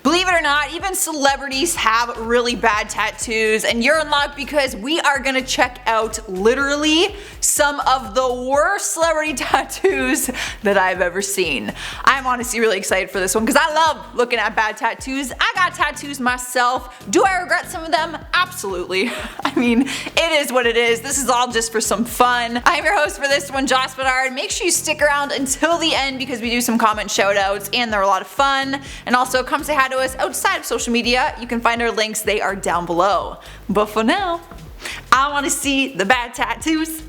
Believe it or not, even celebrities have really bad tattoos, and you're in luck because we are gonna check out literally some of the worst celebrity tattoos that I've ever seen. I'm honestly really excited for this one because I love looking at bad tattoos. I got tattoos myself. Do I regret some of them? Absolutely. I mean, it is what it is. This is all just for some fun. I'm your host for this one, Joss Bedard. Make sure you stick around until the end because we do some comment shout outs and they're a lot of fun. And also come say hi to us outside of social media. You can find our links, they are down below. But for now, I want to see the bad tattoos.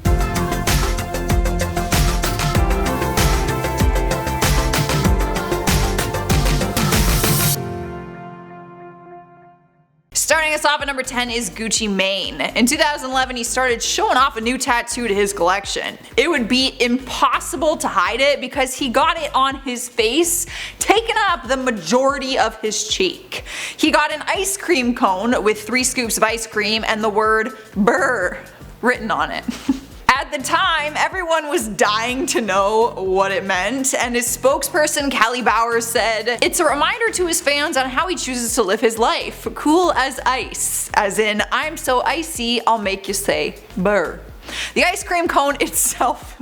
Starting us off at number 10 is Gucci Mane. In 2011 he started showing off a new tattoo to his collection. It would be impossible to hide it because he got it on his face, taking up the majority of his cheek. He got an ice cream cone with 3 scoops of ice cream and the word "brr" written on it. At the time, everyone was dying to know what it meant, and his spokesperson Callie Bowers said, "It's a reminder to his fans on how he chooses to live his life. Cool as ice. As in, I'm so icy, I'll make you say brr." The ice cream cone itself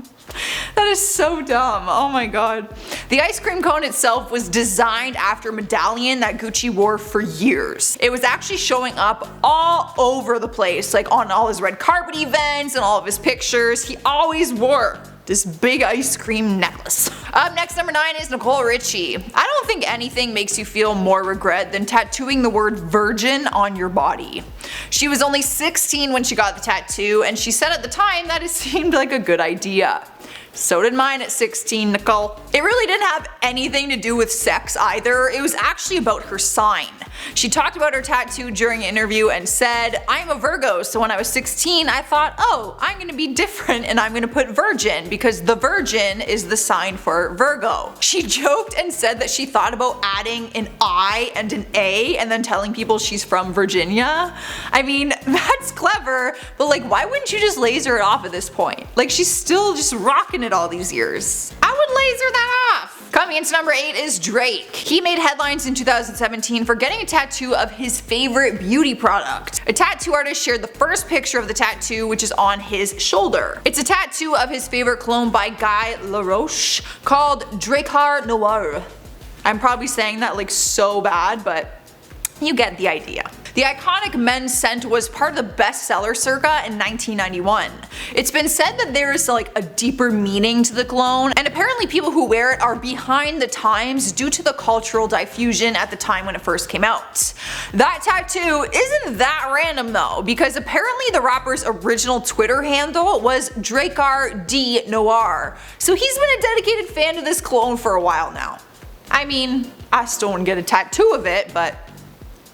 that is so dumb, oh my god. The ice cream cone itself was designed after a medallion that Gucci wore for years. It was actually showing up all over the place, like on all his red carpet events and all of his pictures. He always wore this big ice cream necklace. Up next, number 9 is NICOLE Richie. I don't think anything makes you feel more regret than tattooing the word virgin on your body. She was only 16 when she got the tattoo, and she said at the time that it seemed like a good idea. So did mine at 16, Nicole. It really didn't have anything to do with sex either. It was actually about her sign. She talked about her tattoo during an interview and said, "I'm a Virgo, so when I was 16 I thought, oh, I'm gonna be different and I'm gonna put virgin because the virgin is the sign for Virgo." She joked and said that she thought about adding an I and an A and then telling people she's from Virginia. I mean, that's clever, but like, why wouldn't you just laser it off at this point? Like, she's still just rocking it all these years. I would laser that off. Coming into number 8 is Drake. He made headlines in 2017 for getting a tattoo of his favorite beauty product. A tattoo artist shared the first picture of the tattoo, which is on his shoulder. It's a tattoo of his favorite cologne by Guy Laroche called Dracar Noir. I'm probably saying that like so bad, but you get the idea. The iconic men's scent was part of the bestseller circa in 1991. It's been said that there is like a deeper meaning to the cologne, and apparently people who wear it are behind the times due to the cultural diffusion at the time when it first came out. That tattoo isn't that random though, because apparently the rapper's original Twitter handle was Dracar D Noir, so he's been a dedicated fan of this cologne for a while now. I mean, I still wouldn't get a tattoo of it, but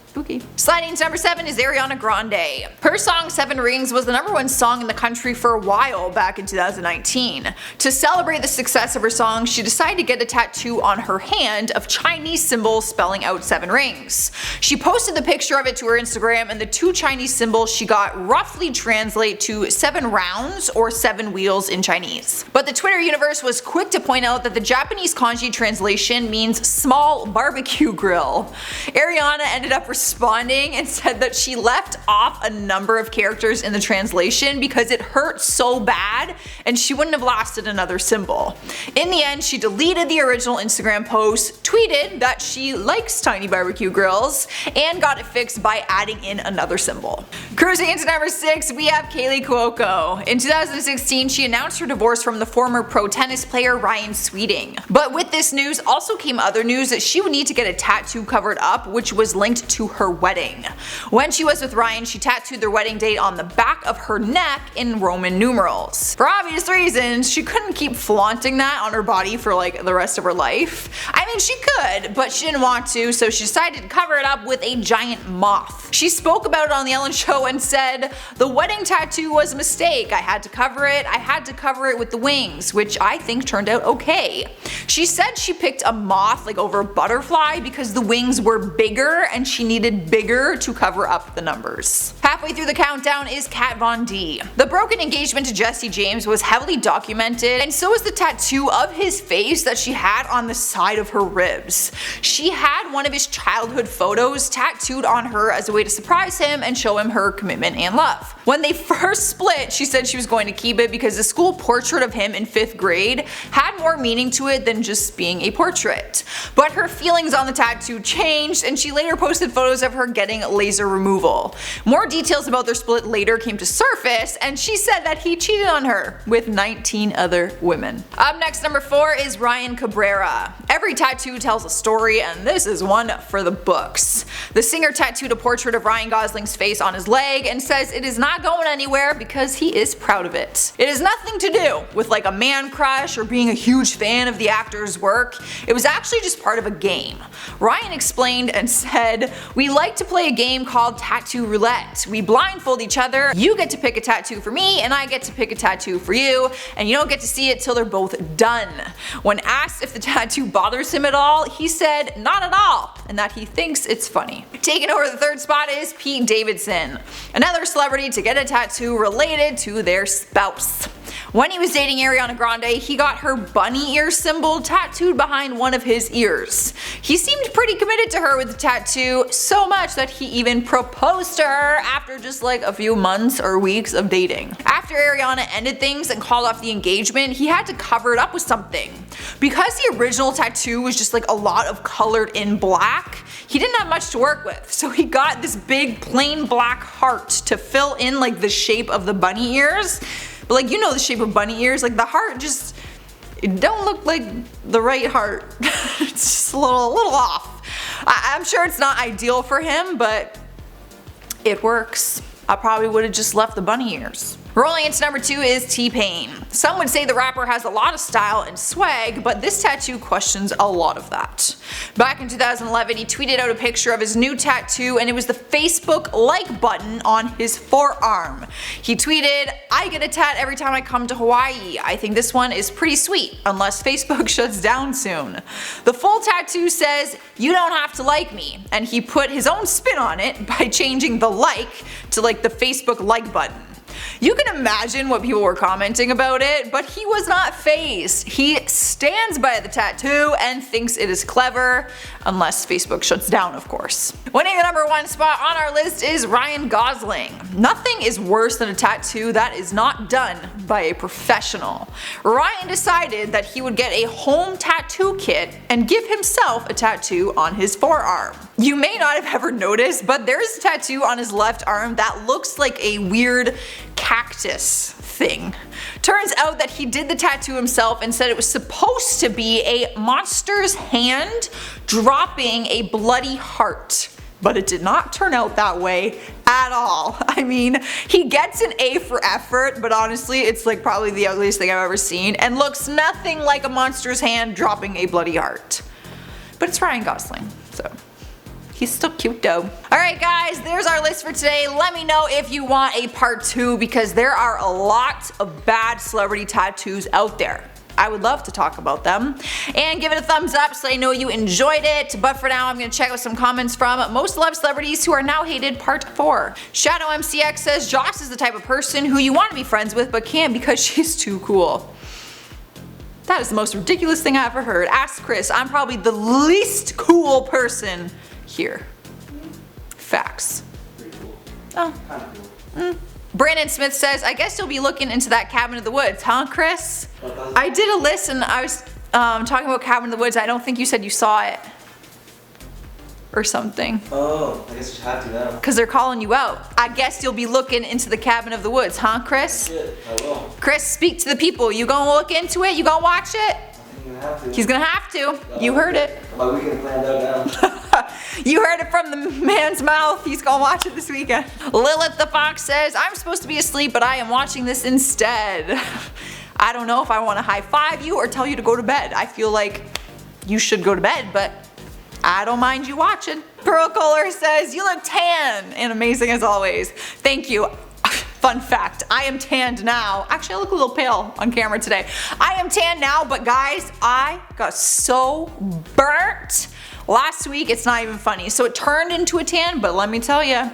spooky. Sliding to number 7 is Ariana Grande. Her song 7 Rings was the #1 song in the country for a while back in 2019. To celebrate the success of her song, she decided to get a tattoo on her hand of Chinese symbols spelling out 7 rings. She posted the picture of it to her Instagram, and the 2 Chinese symbols she got roughly translate to 7 rounds or 7 wheels in Chinese. But the Twitter universe was quick to point out that the Japanese kanji translation means small barbecue grill. Ariana ended up responding and said that she left off a number of characters in the translation because it hurt so bad and she wouldn't have lasted another symbol. In the end, she deleted the original Instagram post, tweeted that she likes tiny barbecue grills, and got it fixed by adding in another symbol. Cruising into number 6, we have KALEY Cuoco. In 2016, she announced her divorce from the former pro tennis player Ryan Sweeting. But with this news also came other news that she would need to get a tattoo covered up, which was linked to her wedding. When she was with Ryan, she tattooed their wedding date on the back of her neck in Roman numerals. For obvious reasons, she couldn't keep flaunting that on her body for like the rest of her life. I mean, she could, but she didn't want to, so she decided to cover it up with a giant moth. She spoke about it on the Ellen Show and said, "The wedding tattoo was a mistake. I had to cover it. I had to cover it with the wings," which I think turned out okay. She said she picked a moth like over a butterfly because the wings were bigger and she needed bigger to cover up the numbers. Halfway through the countdown is Kat Von D. The broken engagement to Jesse James was heavily documented, and so was the tattoo of his face that she had on the side of her ribs. She had one of his childhood photos tattooed on her as a way to surprise him and show him her commitment and love. When they first split, she said she was going to keep it because the school portrait of him in 5th grade had more meaning to it than just being a portrait. But her feelings on the tattoo changed, and she later posted photos of her getting laser removal. More details about their split later came to surface, and she said that he cheated on her with 19 other women. Up next, number 4 is Ryan Cabrera. Every tattoo tells a story, and this is one for the books. The singer tattooed a portrait of Ryan Gosling's face on his leg and says it is not going anywhere because he is proud of it. It has nothing to do with like a man crush or being a huge fan of the actor's work. It was actually just part of a game. Ryan explained and said, "We like to play a game called Tattoo Roulette. We blindfold each other. You get to pick a tattoo for me and I get to pick a tattoo for you, and you don't get to see it till they're both done." When asked if the tattoo bothers him at all, he said not at all, and that he thinks it's funny. Taking over the 3rd spot is Pete Davidson, another celebrity to get a tattoo related to their spouse. When he was dating Ariana Grande, he got her bunny ear symbol tattooed behind one of his ears. He seemed pretty committed to her with the tattoo, so much that he even proposed to her after just like a few months or weeks of dating. After Ariana ended things and called off the engagement, he had to cover it up with something. Because the original tattoo was just like a lot of colored in black, he didn't have much to work with, so he got this big plain black heart to fill in like the shape of the bunny ears. But like, you know the shape of bunny ears, like the heart just, it don't look like the right heart. It's just a little off. I'm sure it's not ideal for him, but it works. I probably would have just left the bunny ears. Rolling into number 2 is T-Pain. Some would say the rapper has a lot of style and swag, but this tattoo questions a lot of that. Back in 2011, he tweeted out a picture of his new tattoo, and it was the Facebook like button on his forearm. He tweeted, "I get a tat every time I come to Hawaii. I think this one is pretty sweet, unless Facebook shuts down soon." The full tattoo says, "You don't have to like me," and he put his own spin on it by changing the like to like the Facebook like button. You can imagine what people were commenting about it, but he was not fazed. He stands by the tattoo and thinks it is clever, unless Facebook shuts down, of course. Winning the number 1 spot on our list is Ryan Gosling. Nothing is worse than a tattoo that is not done by a professional. Ryan decided that he would get a home tattoo kit and give himself a tattoo on his forearm. You may not have ever noticed, but there's a tattoo on his left arm that looks like a weird cactus thing. Turns out that he did the tattoo himself and said it was supposed to be a monster's hand dropping a bloody heart. But it did not turn out that way at all. I mean, he gets an A for effort, but honestly it's like probably the ugliest thing I've ever seen and looks nothing like a monster's hand dropping a bloody heart. But it's Ryan Gosling, so he's still cute though. Alright guys, there's our list for today. Let me know if you want a part 2 because there are a lot of bad celebrity tattoos out there. I would love to talk about them. And give it a thumbs up so I know you enjoyed it. But for now, I'm going to check out some comments from most celeb celebrities who are now hated part 4. Shadow MCX says Joss is the type of person who you want to be friends with but can't because she's too cool. That is the most ridiculous thing I ever heard. Ask Chris, I'm probably the least cool person here. Facts. Pretty cool. Oh. Kind of cool. Brandon Smith says, I guess you'll be looking into that Cabin in the Woods, huh Chris? I did a list and I was talking about Cabin in the Woods. I don't think you said you saw it. Or something. Oh, I guess you have to now. Because they're calling you out. I guess you'll be looking into the Cabin of the Woods, huh Chris? Good, I will. Chris, speak to the people. You gonna look into it? You gonna watch it? You're gonna have to. He's gonna have to. You heard it. My weekend planned out now. You heard it from the man's mouth. He's gonna watch it this weekend. Lilith the Fox says, I'm supposed to be asleep, but I am watching this instead. I don't know if I want to high five you or tell you to go to bed. I feel like you should go to bed, but I don't mind you watching. Pearl Kohler says, you look tan and amazing as always. Thank you. Fun fact, I am tanned now. Actually, I look a little pale on camera today. I am tanned now, but guys, I got so burnt last week, it's not even funny. So it turned into a tan, but let me tell you,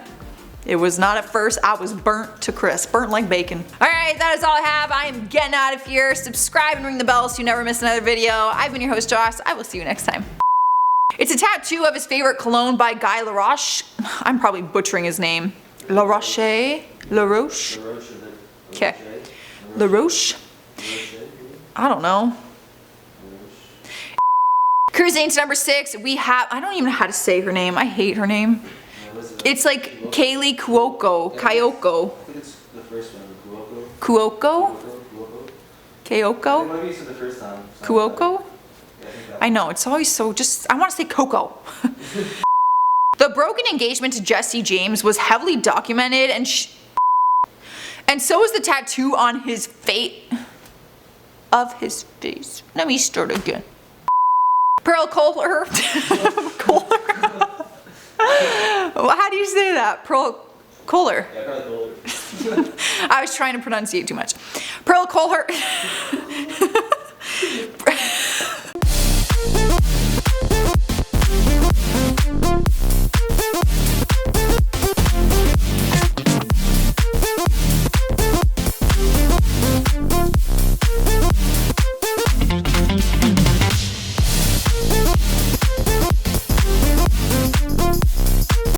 It was not at first. I was burnt to crisp. Burnt like bacon. Alright, that is all I have. I am getting out of here. Subscribe and ring the bell so you never miss another video. I've been your host, Joss. I will see you next time. It's a tattoo of his favorite cologne by Guy Laroche. I'm probably butchering his name. Laroche? Laroche? Okay. Laroche? I don't know. Cruising to number 6, we have, I don't even know how to say her name. I hate her name. It's like KALEY Cuoco. Kyoko. I think it's the first one. Cuoco? Kyoko? Maybe you said the first time. Cuoco? I know, it's always so just, I want to say Coco. The broken engagement to Jesse James was heavily documented and so is the tattoo on his face. Let me start again. Pearl Kohler. Kohler? How do you say that? Pearl Kohler. Yeah, probably Kohler. I was trying to pronunciate too much. Pearl Kohler.